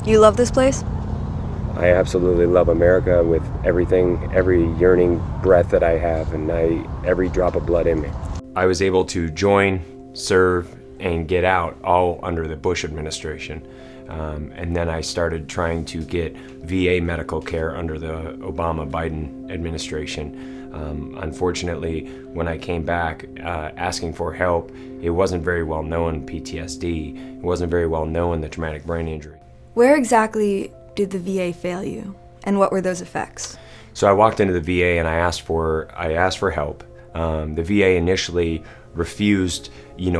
You love this place? I absolutely love America with everything, every yearning breath that I have, and every drop of blood in me. I was able to join, serve, and get out all under the Bush administration. And then I started trying to get VA medical care under the Obama-Biden administration. Unfortunately, when I came back asking for help, it wasn't very well known PTSD. It wasn't very well known the traumatic brain injury. Where exactly did the VA fail you, and what were those effects? So I walked into the VA and I asked for help. The VA initially refused,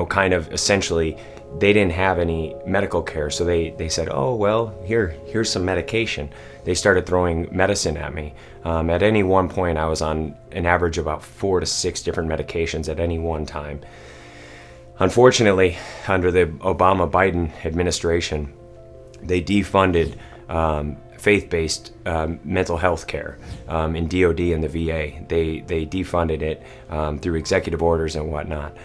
kind of essentially, they didn't have any medical care, so they said, oh, well, here's some medication. They started throwing medicine at me. At any one point, I was on an average of about 4 to 6 different medications at any one time. Unfortunately, under the Obama-Biden administration, they defunded faith-based mental health care in DOD and the VA. They defunded it through executive orders and whatnot.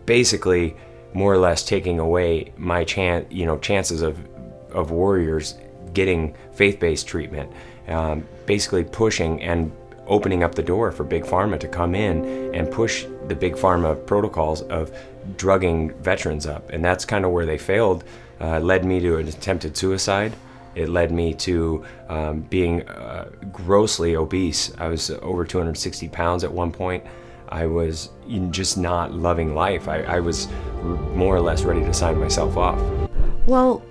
Basically, more or less taking away my chances of warriors getting faith-based treatment. Basically pushing and opening up the door for Big Pharma to come in and push the Big Pharma protocols of drugging veterans up. And that's kind of where they failed. Led me to an attempted suicide. It led me to being grossly obese. I was over 260 pounds at one point. I was just not loving life. I was more or less ready to sign myself off. Well,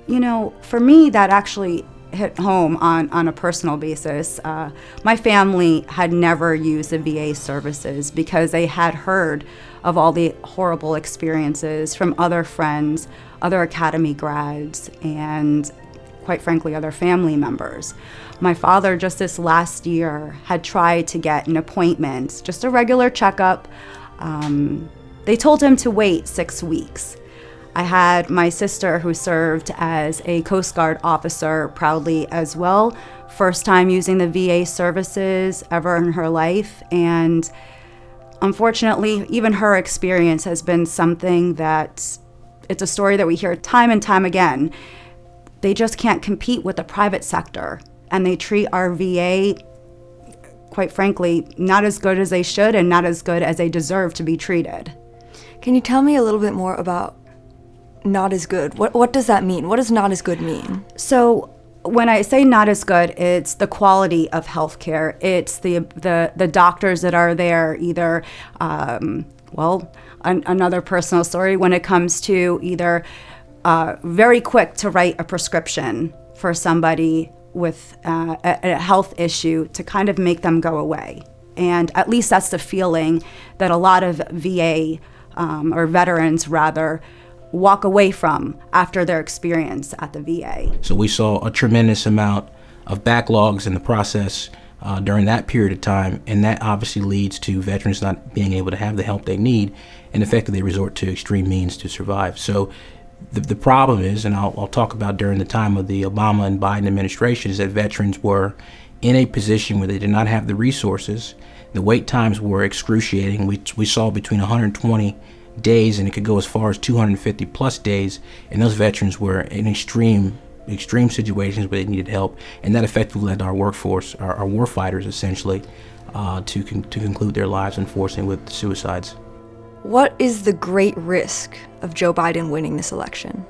for me, that actually hit home on a personal basis. My family had never used the VA services because they had heard of all the horrible experiences from other friends, other academy grads, and quite frankly, other family members. My father, just this last year, had tried to get an appointment, just a regular checkup. They told him to wait 6 weeks. I had my sister who served as a Coast Guard officer proudly as well. First time using the VA services ever in her life. And unfortunately, even her experience has been something that, it's a story that we hear time and time again. They just can't compete with the private sector. And they treat our VA, quite frankly, not as good as they should and not as good as they deserve to be treated. Can you tell me a little bit more about not as good? What does that mean? What does not as good mean? So when I say not as good, it's the quality of healthcare. It's the doctors that are there, either, another personal story when it comes to either very quick to write a prescription for somebody with a health issue to kind of make them go away. And at least that's the feeling that a lot of VA or veterans rather walk away from after their experience at the VA. So we saw a tremendous amount of backlogs in the process during that period of time, and that obviously leads to veterans not being able to have the help they need, and effectively they resort to extreme means to survive. So the problem is, and I'll talk about during the time of the Obama and Biden administration, is that veterans were in a position where they did not have the resources. The wait times were excruciating. We saw between 120 days, and it could go as far as 250 plus days, and those veterans were in extreme situations where they needed help, and that effectively led our workforce, our war fighters essentially, to conclude their lives, unfortunately, with suicides. What is the great risk of Joe Biden winning this election?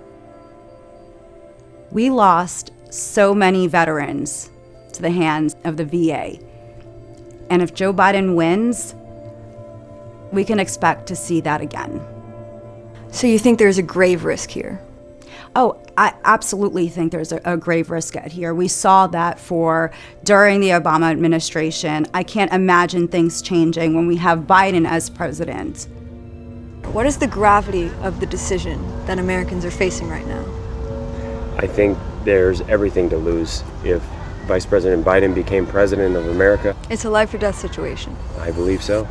We lost so many veterans to the hands of the VA. And if Joe Biden wins, we can expect to see that again. So you think there's a grave risk here? Oh, I absolutely think there's a grave risk at here. We saw that during the Obama administration. I can't imagine things changing when we have Biden as president. What is the gravity of the decision that Americans are facing right now? I think there's everything to lose if Vice President Biden became president of America. It's a life or death situation. I believe so.